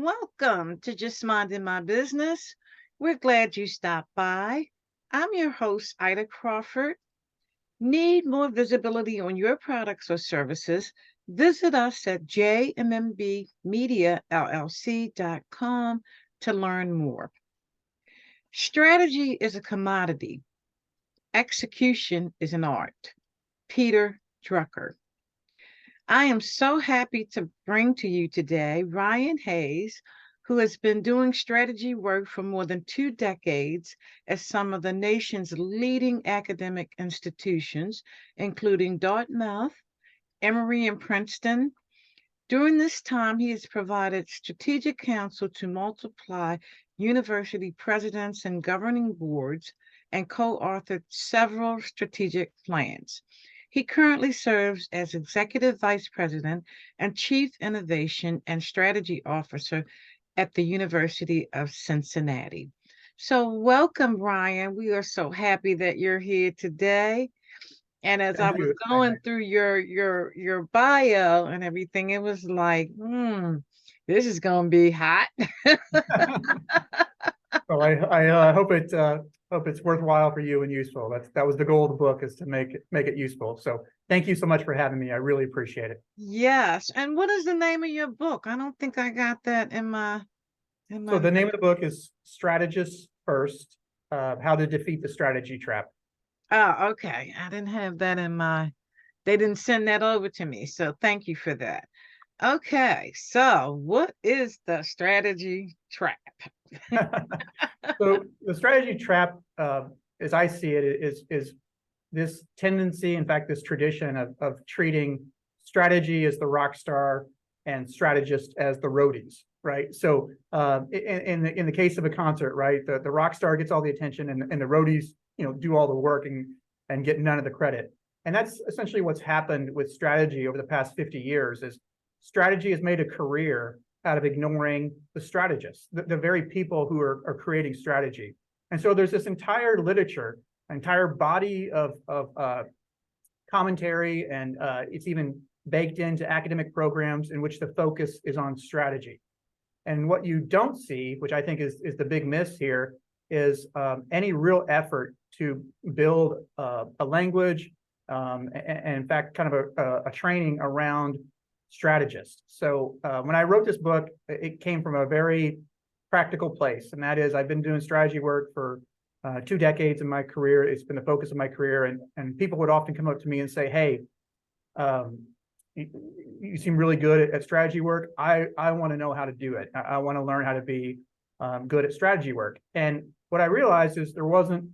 Welcome to Just Minding My Business. We're glad you stopped by. I'm your host, Ida Crawford. Need more visibility on your products or services? Visit us at jmmbmediallc.com to learn more. Strategy is a commodity. Execution is an art. Peter Drucker. I am so happy to bring to you today Ryan Hayes, who has been doing strategy work for more than 2 decades at some of the nation's leading academic institutions, including Dartmouth, Emory and Princeton. During this time, he has provided strategic counsel to multiple university presidents and governing boards and co-authored several strategic plans. He currently serves as Executive Vice President and Chief Innovation and Strategy Officer at the University of Cincinnati. So welcome, Ryan. We are so happy that you're here today. And as I was going through your bio and everything, it was like, this is going to be hot. Well, I hope it's worthwhile for you and useful. That was the goal of the book, is to make it useful. So thank you so much for having me. I really appreciate it. Yes. And what is the name of your book? I don't think I got that in my. So the name of the book is Strategists First: How to Defeat the Strategy Trap. Oh, okay. I didn't have that in my. They didn't send that over to me. So thank you for that. Okay. So what is the strategy trap? So the strategy trap, as I see it, is this tendency, in fact, this tradition of treating strategy as the rock star and strategist as the roadies, right? So in the case of a concert, right, the rock star gets all the attention, and the roadies, do all the work and get none of the credit. And that's essentially what's happened with strategy over the past 50 years. Is strategy has made a career out of ignoring the strategists, the very people who are creating strategy. And so there's this entire literature, entire body of commentary, and it's even baked into academic programs in which the focus is on strategy. And what you don't see, which I think is the big miss here, is any real effort to build a language, and in fact, kind of a training around strategist. So when I wrote this book, it came from a very practical place, and that is, I've been doing strategy work for 2 decades in my career. It's been the focus of my career, and people would often come up to me and say, "Hey, you seem really good at strategy work. I want to know how to do it. I want to learn how to be good at strategy work." And what I realized is there wasn't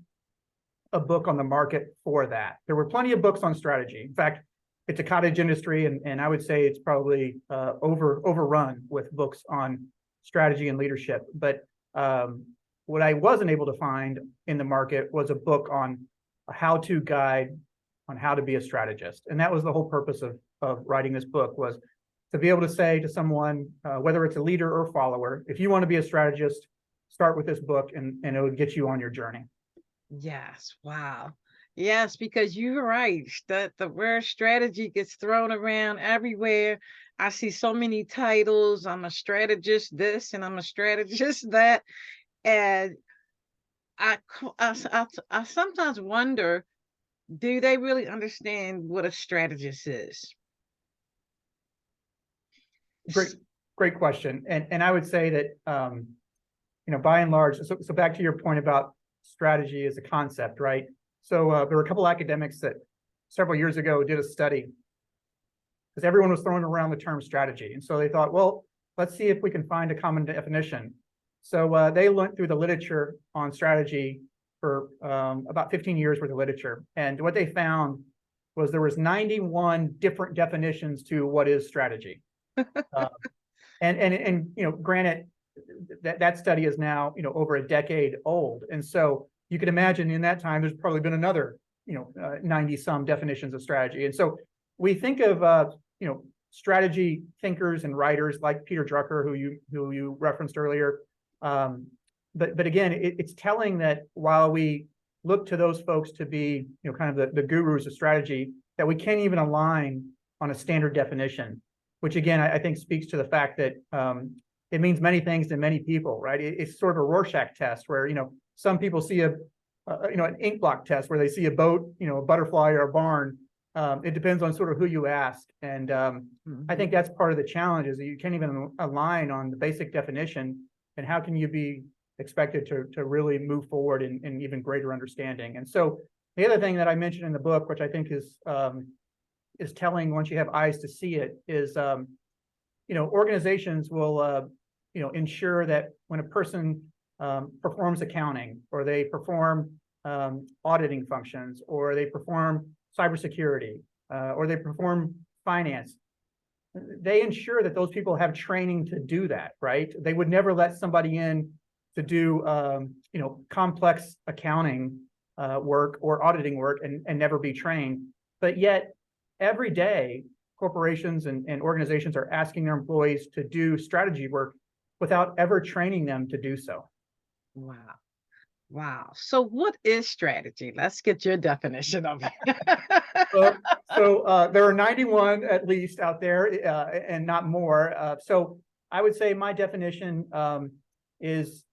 a book on the market for that. There were plenty of books on strategy. In fact, it's a cottage industry, and I would say it's probably overrun with books on strategy and leadership. But what I wasn't able to find in the market was a book on a how-to guide on how to be a strategist. And that was the whole purpose of writing this book, was to be able to say to someone, whether it's a leader or follower, if you want to be a strategist, start with this book, and it would get you on your journey. Yes. Wow. Yes, because you're right. That the word strategy gets thrown around everywhere. I see so many titles. I'm a strategist this, and I'm a strategist that. And I sometimes wonder, do they really understand what a strategist is? Great question. And I would say that, by and large, so back to your point about strategy as a concept, right? So there were a couple academics that several years ago did a study, because everyone was throwing around the term strategy. And so they thought, well, let's see if we can find a common definition. So they went through the literature on strategy for about 15 years worth of literature. And what they found was there was 91 different definitions to what is strategy. And granted, that study is now, over a decade old. And so you can imagine in that time, there's probably been another, 90 some definitions of strategy. And so we think of, strategy thinkers and writers like Peter Drucker, who you referenced earlier. But again, it's telling that while we look to those folks to be, kind of the gurus of strategy, that we can't even align on a standard definition, which again, I think speaks to the fact that it means many things to many people, right? It's sort of a Rorschach test where, some people see an ink block test where they see a boat, a butterfly or a barn. It depends on sort of who you ask. And I think that's part of the challenge is that you can't even align on the basic definition. And how can you be expected to really move forward in even greater understanding? And so the other thing that I mentioned in the book, which I think is telling once you have eyes to see it, is organizations will ensure that when a person performs accounting, or they perform auditing functions, or they perform cybersecurity, or they perform finance, they ensure that those people have training to do that, right? They would never let somebody in to do complex accounting work or auditing work and never be trained. But yet every day corporations and organizations are asking their employees to do strategy work without ever training them to do so. Wow. Wow. So what is strategy? Let's get your definition of it. So there are 91 at least out there, and not more. So I would say my definition is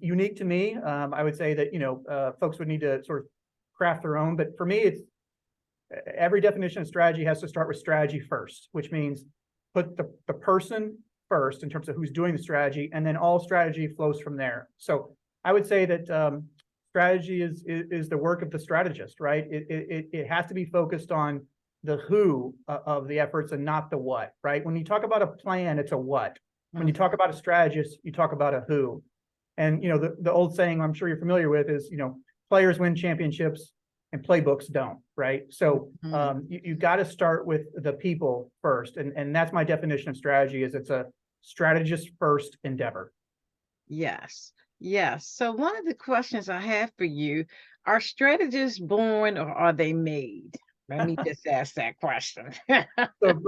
unique to me. I would say that folks would need to sort of craft their own, but for me, it's every definition of strategy has to start with strategy first, which means put the person first in terms of who's doing the strategy, and then all strategy flows from there. So I would say that strategy is the work of the strategist, right? It has to be focused on the who of the efforts and not the what, right? When you talk about a plan, it's a what. When you talk about a strategist, you talk about a who. And the old saying I'm sure you're familiar with is players win championships and playbooks don't, right? So you got to start with the people first, and that's my definition of strategy. Is it's a strategist first endeavor. Yes. Yes. So one of the questions I have for you, are strategists born or are they made? Let me just ask that question. So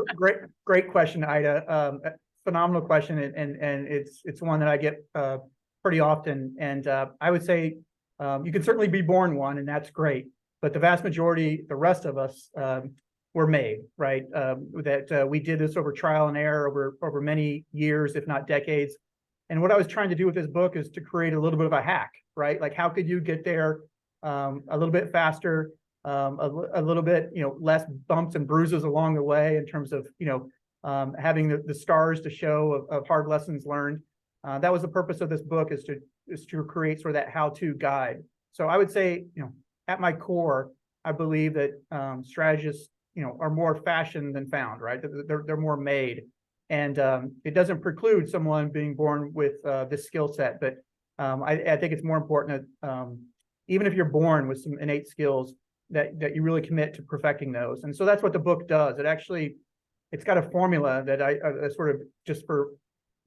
great question, Ida. Phenomenal question, and it's one that I get pretty often. And I would say you can certainly be born one, and that's great. But the vast majority, the rest of us, were made, right? That we did this over trial and error over many years, if not decades. And what I was trying to do with this book is to create a little bit of a hack, right? Like, how could you get there a little bit faster, a little bit, less bumps and bruises along the way in terms of, having the stars to show of hard lessons learned. That was the purpose of this book, is to create sort of that how-to guide. So I would say, at my core, I believe that strategists, are more fashioned than found, right? They're more made. And it doesn't preclude someone being born with this skill set, but I think it's more important that even if you're born with some innate skills, that you really commit to perfecting those. And so that's what the book does. It's got a formula that I sort of, just for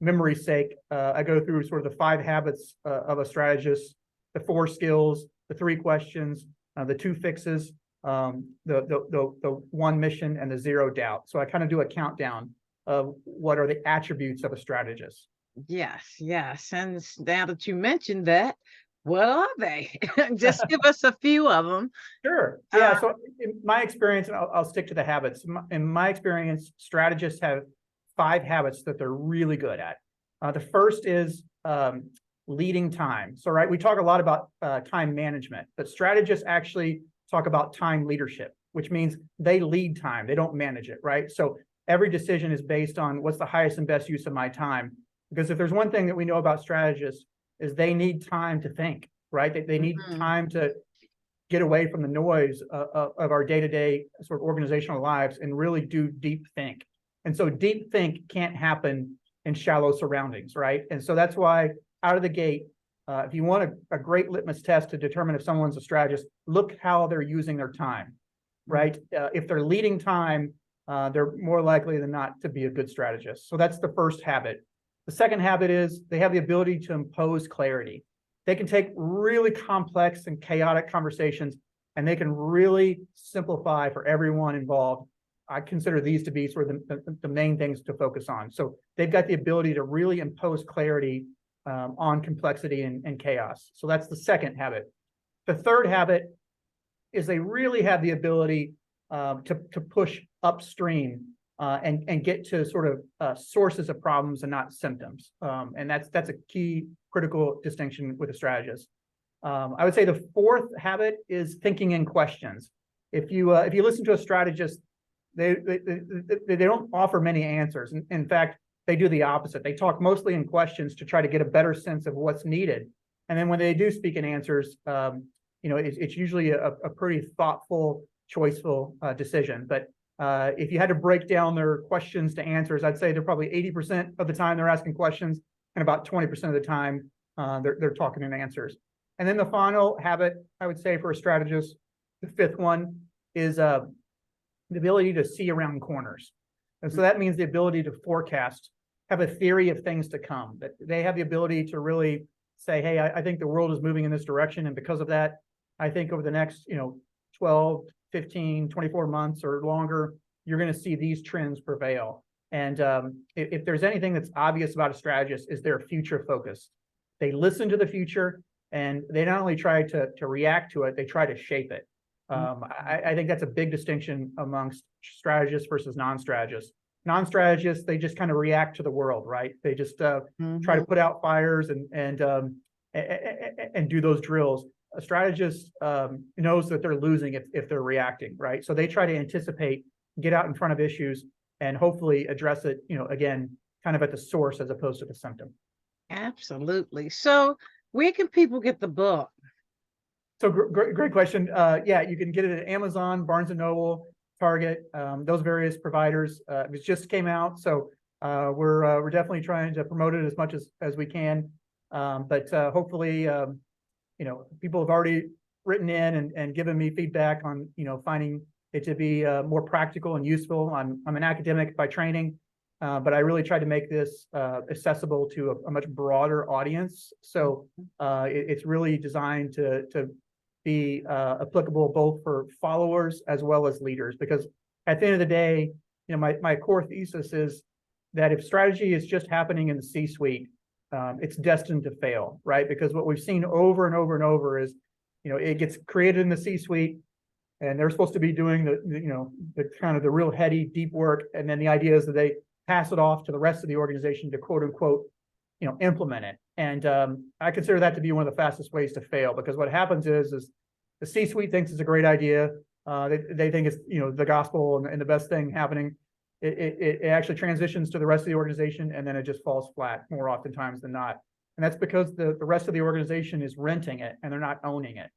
memory's sake, I go through sort of the 5 habits of a strategist, the 4 skills, the 3 questions, the 2 fixes, the 1 mission, and the 0 doubt. So I kind of do a countdown of what are the attributes of a strategist. Yes, yes. And now that you mentioned that, what are they? Just give us a few of them. Sure. Yeah. So in my experience, and I'll stick to the habits. In my experience, strategists have 5 habits that they're really good at. The first is leading time. So, right, we talk a lot about time management, but strategists actually talk about time leadership, which means they lead time. They don't manage it, right? So every decision is based on what's the highest and best use of my time. Because if there's one thing that we know about strategists, is they need time to think, right? They need time to get away from the noise of our day-to-day sort of organizational lives and really do deep think. And so deep think can't happen in shallow surroundings, right? And so that's why out of the gate, if you want a great litmus test to determine if someone's a strategist, look how they're using their time, right? If they're leading time, they're more likely than not to be a good strategist. So that's the first habit. The second habit is they have the ability to impose clarity. They can take really complex and chaotic conversations and they can really simplify for everyone involved. I consider these to be sort of the main things to focus on. So they've got the ability to really impose clarity on complexity and chaos. So that's the second habit. The third habit is they really have the ability to push upstream and get to sort of sources of problems and not symptoms. And that's a key critical distinction with a strategist. I would say the fourth habit is thinking in questions. If you listen to a strategist, they don't offer many answers. In fact, they do the opposite. They talk mostly in questions to try to get a better sense of what's needed. And then when they do speak in answers, it's usually a pretty thoughtful, choiceful decision. But if you had to break down their questions to answers, I'd say they're probably 80% of the time they're asking questions, and about 20% of the time they're talking in answers. And then the final habit, I would say, for a strategist, the fifth one, is the ability to see around corners. And so that means the ability to forecast, have a theory of things to come, that they have the ability to really say, hey, I think the world is moving in this direction. And because of that, I think over the next 12, 15, 24 months or longer, you're going to see these trends prevail. And if there's anything that's obvious about a strategist, is they're future focused. They listen to the future, and they not only try to react to it, they try to shape it. I think that's a big distinction amongst strategists versus non-strategists. Non-strategists, they just kind of react to the world, right? They just try to put out fires and do those drills. A strategist knows that they're losing if they're reacting, right? So they try to anticipate, get out in front of issues, and hopefully address it, again, kind of at the source as opposed to the symptom. Absolutely. So where can people get the book? So great question. Yeah, you can get it at Amazon, Barnes & Noble, Target, those various providers. It just came out, so we're definitely trying to promote it as much as we can. But hopefully, people have already written in and given me feedback on, finding it to be more practical and useful. I'm an academic by training, but I really try to make this accessible to a much broader audience. So it's really designed to be applicable both for followers as well as leaders, because at the end of the day, my core thesis is that if strategy is just happening in the C-suite, it's destined to fail, right? Because what we've seen over and over and over is, it gets created in the C-suite, and they're supposed to be doing the kind of the real heady, deep work, and then the idea is that they pass it off to the rest of the organization to quote unquote, implement it. And I consider that to be one of the fastest ways to fail, because what happens is the C-suite thinks it's a great idea. They think it's the gospel and the best thing happening. It actually transitions to the rest of the organization, and then it just falls flat more oftentimes than not. And that's because the rest of the organization is renting it and they're not owning it.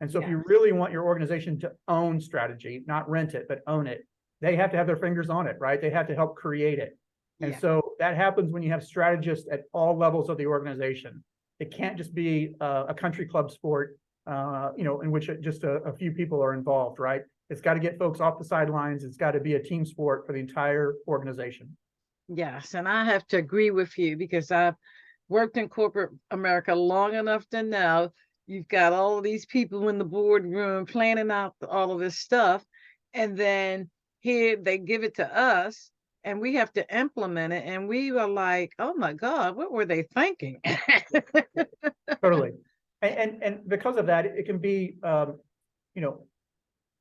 And so if you really want your organization to own strategy, not rent it, but own it, they have to have their fingers on it, right? They have to help create it. And so that happens when you have strategists at all levels of the organization. It can't just be a country club sport, in which just a few people are involved, right? It's got to get folks off the sidelines. It's got to be a team sport for the entire organization. Yes, and I have to agree with you, because I've worked in corporate America long enough to know you've got all of these people in the boardroom planning out all of this stuff, and then here they give it to us and we have to implement it, and we were like, oh my God, what were they thinking? Totally. And because of that, it can be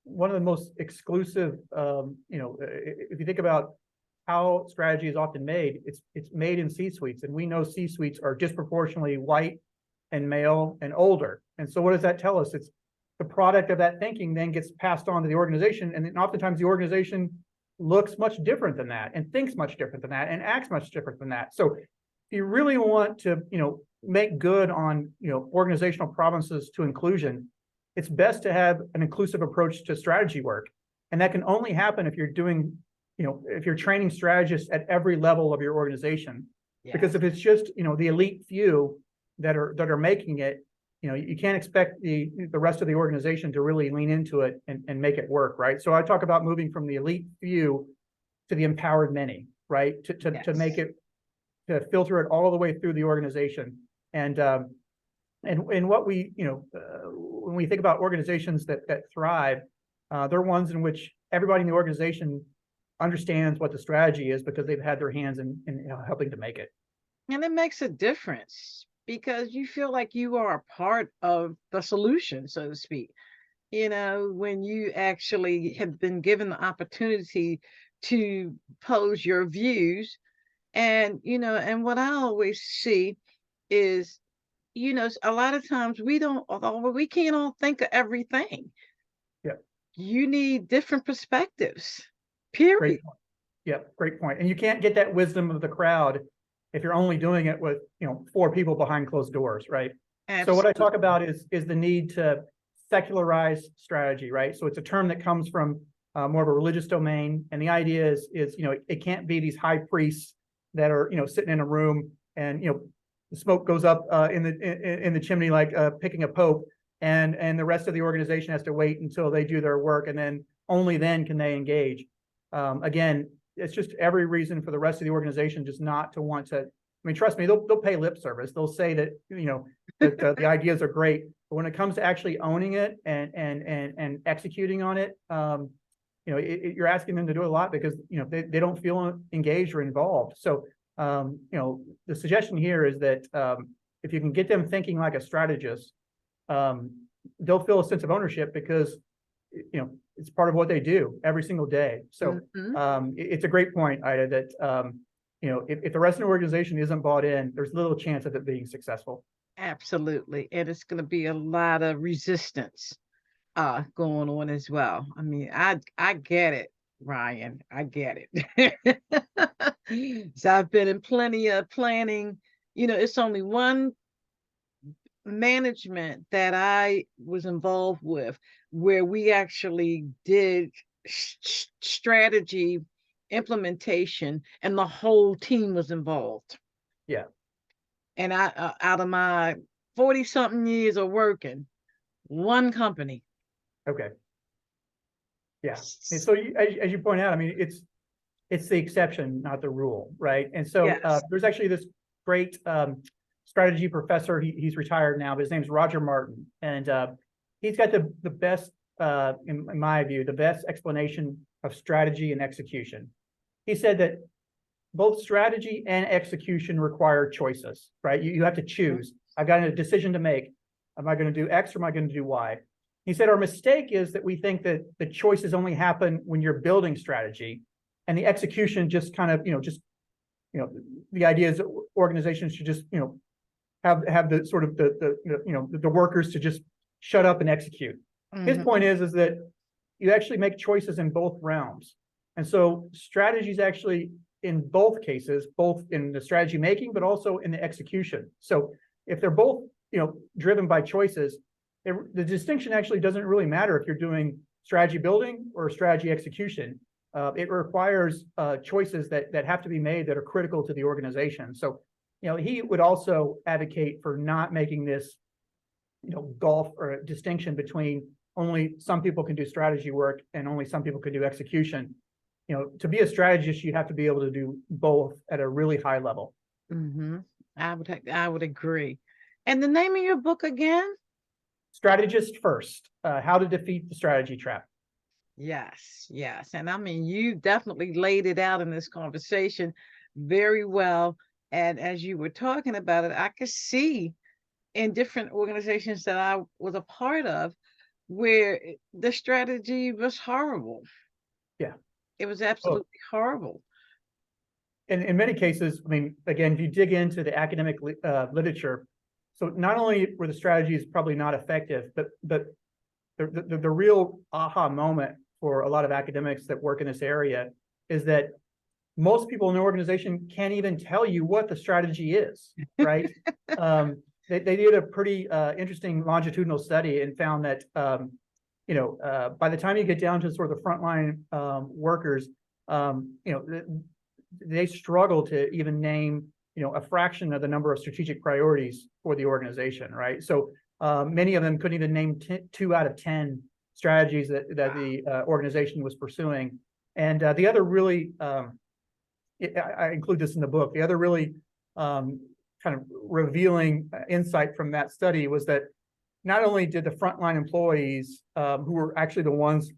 one of the most exclusive, if you think about how strategy is often made, it's made in C-suites, and we know C-suites are disproportionately white and male and older. And so what does that tell us? It's the product of that thinking then gets passed on to the organization, and then oftentimes the organization looks much different than that, and thinks much different than that, and acts much different than that. So if you really want to, make good on, organizational promises to inclusion, it's best to have an inclusive approach to strategy work. And that can only happen if you're doing, if you're training strategists at every level of your organization. Because if it's just, the elite few that are making it, you can't expect the rest of the organization to really lean into it and make it work, right? So I talk about moving from the elite few to the empowered many, right? To make it, to filter it all the way through the organization. And what we, when we think about organizations that thrive, they're ones in which everybody in the organization understands what the strategy is, because they've had their hands in helping to make it. And it makes a difference, because you feel like you are a part of the solution, so to speak. When you actually have been given the opportunity to pose your views. And, and what I always see is, a lot of times we can't all think of everything. Yeah. You need different perspectives, Great period. point. Yeah, great point. And you can't get that wisdom of the crowd if you're only doing it with, 4 people behind closed doors, right? So what I talk about is the need to secularize strategy, right? So it's a term that comes from more of a religious domain, and the idea is it can't be these high priests that are sitting in a room and the smoke goes up in the chimney like picking a pope, and the rest of the organization has to wait until they do their work, and then only then can they engage. Again, it's just every reason for the rest of the organization just not to want to. I mean, trust me, they'll pay lip service. They'll say that that the ideas are great, but when it comes to actually owning it and executing on it, you're asking them to do a lot because they don't feel engaged or involved. So the suggestion here is that if you can get them thinking like a strategist, they'll feel a sense of ownership because it's part of what they do every single day. So it's a great point, Ida, that if the rest of the organization isn't bought in, there's little chance of it being successful. Absolutely. And it's going to be a lot of resistance going on as well. I mean, I get it, Ryan. I get it. So I've been in plenty of planning. It's only one management that I was involved with where we actually did strategy implementation and the whole team was involved. Yeah. And I out of my 40 something years of working, one company. Okay. Yeah. And so as you point out, I mean, it's the exception, not the rule, right? And so Yes. there's actually this great strategy professor. He's retired now, but his name's Roger Martin, and he's got the best, in my view, the best explanation of strategy and execution. He said that both strategy and execution require choices, right? You have to choose. I've got a decision to make. Am I going to do X or am I going to do Y? He said our mistake is that we think that the choices only happen when you're building strategy, and the execution just kind of, the idea is that organizations should just, have the sort of the workers to just shut up and execute. His point is that you actually make choices in both realms. And so strategies actually in both cases, both in the strategy making, but also in the execution. So if they're both, driven by choices, the distinction actually doesn't really matter if you're doing strategy building or strategy execution. It requires choices that have to be made that are critical to the organization. So, he would also advocate for not making this, gulf or distinction between only some people can do strategy work and only some people can do execution. To be a strategist, you have to be able to do both at a really high level. I would agree. And the name of your book again? Strategist First, How to Defeat the Strategy Trap. Yes, yes. And I mean, you definitely laid it out in this conversation very well. And as you were talking about it, I could see in different organizations that I was a part of where the strategy was horrible. Yeah. It was absolutely horrible. And in many cases, I mean, again, if you dig into the academic literature, so not only were the strategies probably not effective, but the real aha moment for a lot of academics that work in this area is that most people in the organization can't even tell you what the strategy is, right? They did a pretty interesting longitudinal study and found that by the time you get down to sort of the frontline workers, they struggle to even name a fraction of the number of strategic priorities for the organization, right? So many of them couldn't even name 2 out of 10 strategies that the organization was pursuing. And the other really, I include this in the book, the other really kind of revealing insight from that study was that not only did the frontline employees, who were actually the ones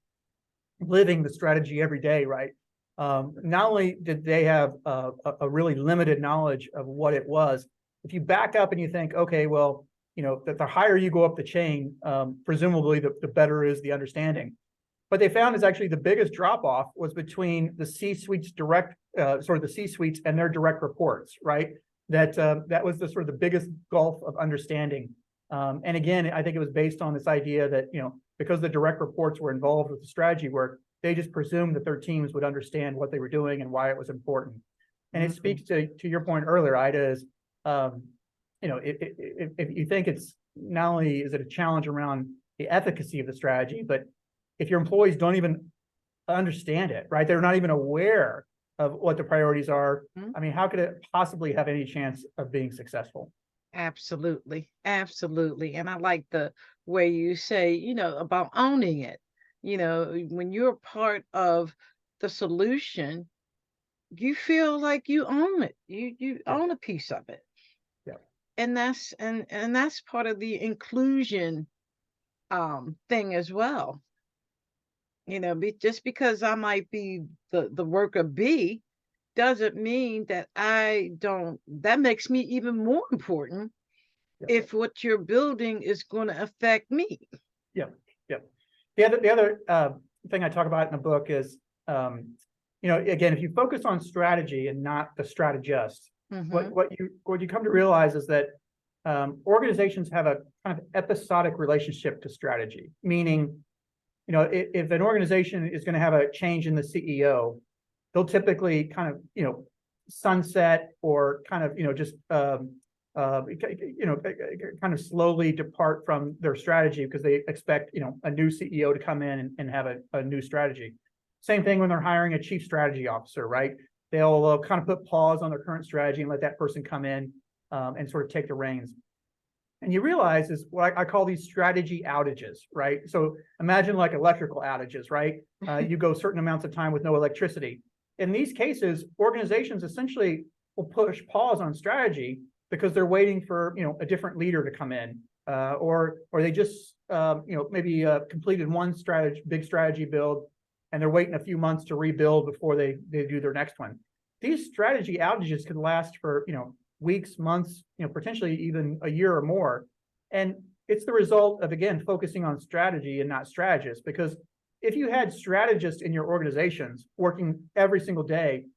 living the strategy every day, right? Not only did they have a really limited knowledge of what it was, if you back up and you think, okay, well, the higher you go up the chain, presumably the better is the understanding. what they found is actually the biggest drop off was between the C-suite's the C-suites and their direct reports, right? That was the sort of the biggest gulf of understanding. And again, I think it was based on this idea that, because the direct reports were involved with the strategy work, they just presumed that their teams would understand what they were doing and why it was important. And it speaks to your point earlier, Ida, is, if you think it's not only is it a challenge around the efficacy of the strategy, but if your employees don't even understand it, right? They're not even aware of what the priorities are. I mean, how could it possibly have any chance of being successful? Absolutely. Absolutely. And I like the way you say, about owning it. When you're part of the solution, you feel like you own it. You own a piece of it. Yeah. And that's part of the inclusion thing as well. Just because I might be the worker B doesn't mean that that makes me even more important if what you're building is going to affect me. Yeah. The other thing I talk about in the book is, again, if you focus on strategy and not the strategist, what you come to realize is that organizations have a kind of episodic relationship to strategy, meaning, if an organization is going to have a change in the CEO, they'll typically kind of, sunset or kind of, just, kind of slowly depart from their strategy because they expect, a new CEO to come in and have a new strategy. Same thing when they're hiring a chief strategy officer, right? They'll kind of put pause on their current strategy and let that person come in and sort of take the reins. And you realize is what I call these strategy outages, right? So imagine like electrical outages, right? You go certain amounts of time with no electricity. In these cases, organizations essentially will push pause on strategy because they're waiting for, a different leader to come in, or they just, maybe completed one big strategy build, and they're waiting a few months to rebuild before they do their next one. These strategy outages can last for, weeks, months, potentially even a year or more. And it's the result of, again, focusing on strategy and not strategists. Because if you had strategists in your organizations working every single day,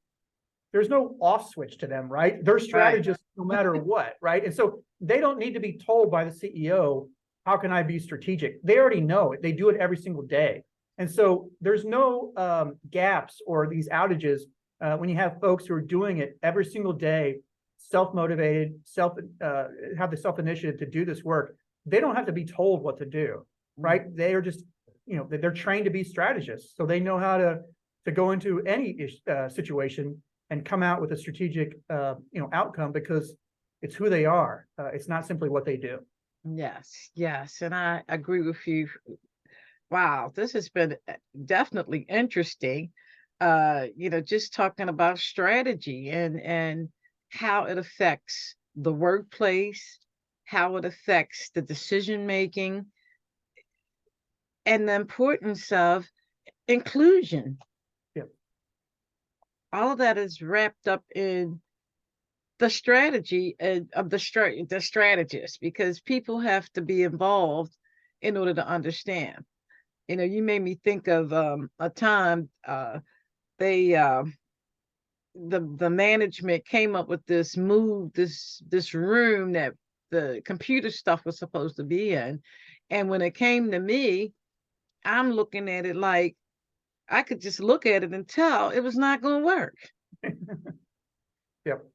there's no off switch to them, right? They're strategists no matter what, right? And so they don't need to be told by the CEO, how can I be strategic? They already know it. They do it every single day. And so there's no gaps or these outages when you have folks who are doing it every single day, self-motivated, have the self-initiative to do this work. They don't have to be told what to do, right? They are just, they're trained to be strategists. So they know how to go into any situation and come out with a strategic, outcome because it's who they are. It's not simply what they do. Yes. And I agree with you. Wow, this has been definitely interesting. Just talking about strategy and how it affects the workplace, how it affects the decision making, and the importance of inclusion. Yep. All of that is wrapped up in the strategy of the strategist, because people have to be involved in order to understand. You made me think of a time the management came up with this room that the computer stuff was supposed to be in. And when it came to me, I'm looking at it like I could just look at it and tell it was not going to work. Yep.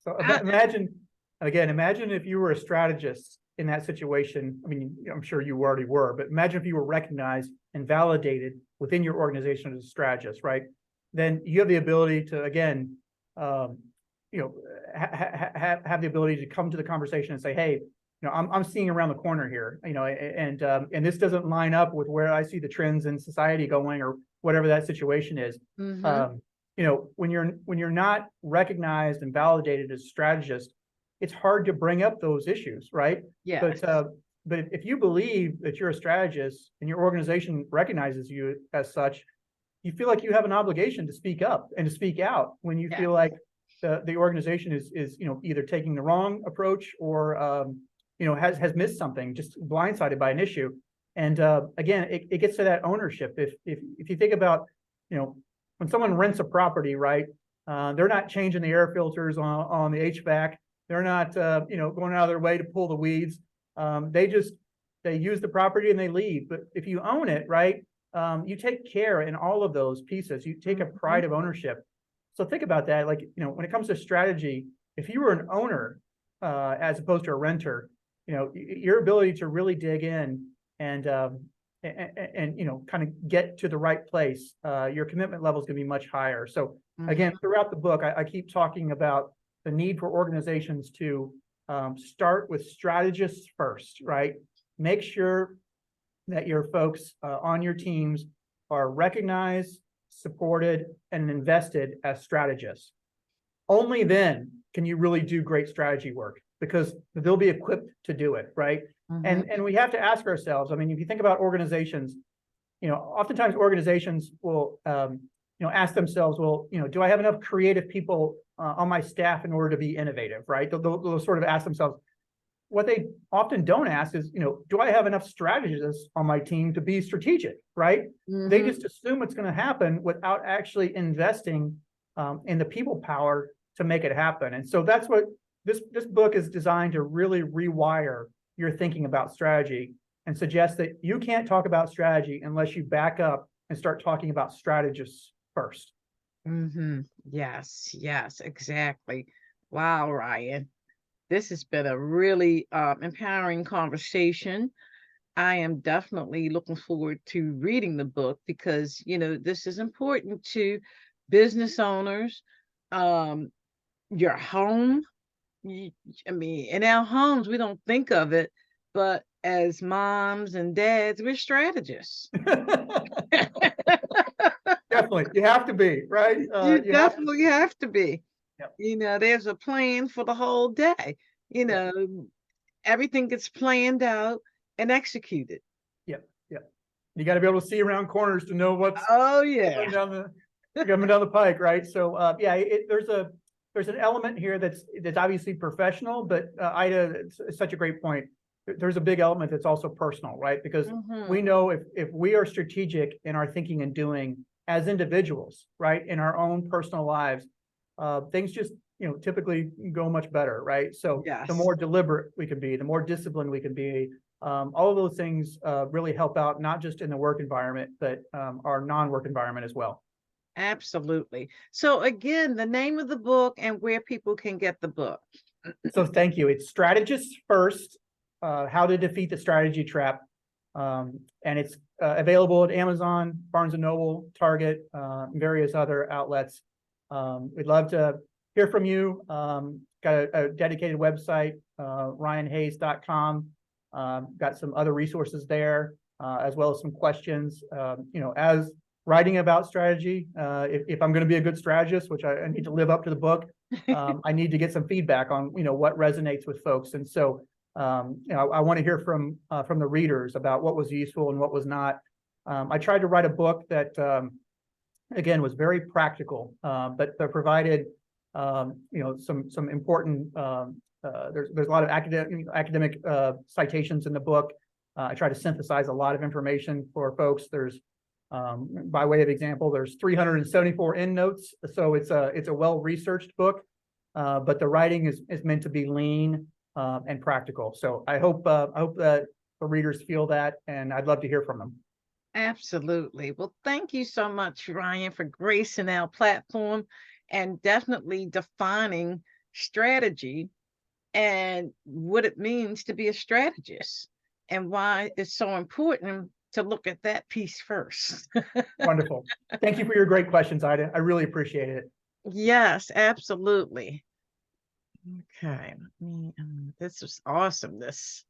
So imagine if you were a strategist in that situation. I mean, I'm sure you already were, but imagine if you were recognized and validated within your organization as a strategist, right? Then you have the ability to, again, have the ability to come to the conversation and say, hey, I'm seeing around the corner here, and this doesn't line up with where I see the trends in society going, or whatever that situation is. When you're not recognized and validated as a strategist, it's hard to bring up those issues, right? Yeah. But if you believe that you're a strategist and your organization recognizes you as such, you feel like you have an obligation to speak up and to speak out when you feel like the organization is either taking the wrong approach or has missed something, just blindsided by an issue. And again, it gets to that ownership. If you think about, when someone rents a property, right? They're not changing the air filters on the HVAC. They're not, going out of their way to pull the weeds. They use the property and they leave. But if you own it, right, you take care in all of those pieces. You take a pride of ownership. So think about that. Like, when it comes to strategy, if you were an owner as opposed to a renter, your ability to really dig in and kind of get to the right place, your commitment level is going to be much higher. So again, throughout the book, I keep talking about the need for organizations to start with strategists first, right? Make sure that your folks on your teams are recognized, supported, and invested as strategists. Only then can you really do great strategy work, because they'll be equipped to do it, right? And we have to ask ourselves, I mean, if you think about organizations, oftentimes organizations will, ask themselves, well, do I have enough creative people on my staff in order to be innovative, right? They'll sort of ask themselves. What they often don't ask is, do I have enough strategists on my team to be strategic, right? They just assume it's going to happen without actually investing in the people power to make it happen. And so that's what this book is designed to really rewire your thinking about strategy, and suggest that you can't talk about strategy unless you back up and start talking about strategists first. Yes, exactly. Wow, Ryan. This has been a really empowering conversation. I am definitely looking forward to reading the book, because, this is important to business owners, your home. I mean, in our homes, we don't think of it, but as moms and dads, we're strategists. Definitely. You have to be, right? You definitely have to be. Yep. There's a plan for the whole day. Everything gets planned out and executed. Yep. You got to be able to see around corners to know what's coming down the pike, right? So there's an element here that's obviously professional, but Ida, it's such a great point. There's a big element that's also personal, right? Because we know if we are strategic in our thinking and doing as individuals, right, in our own personal lives, things just typically go much better, right? So the more deliberate we can be, the more disciplined we can be, all of those things really help out, not just in the work environment, but our non-work environment as well. Absolutely. So again, the name of the book and where people can get the book. So thank you. It's Strategists First, How to Defeat the Strategy Trap. And it's available at Amazon, Barnes & Noble, Target, various other outlets. We'd love to hear from you. Got a dedicated website, ryanhayes.com. Got some other resources there, as well as some questions. As writing about strategy, if I'm going to be a good strategist, which I need to live up to the book, I need to get some feedback on what resonates with folks. And so I want to hear from the readers about what was useful and what was not. I tried to write a book that again was very practical, but provided some important. There's a lot of academic citations in the book. I try to synthesize a lot of information for folks. There's by way of example, there's 374 endnotes, so it's a well-researched book, but the writing is meant to be lean and practical. So I hope that the readers feel that, and I'd love to hear from them. Absolutely. Well, thank you so much, Ryan, for gracing our platform and definitely defining strategy and what it means to be a strategist, and why it's so important to look at that piece first. Wonderful. Thank you for your great questions, Ida. I really appreciate it. Yes, absolutely. Okay. This was awesome. This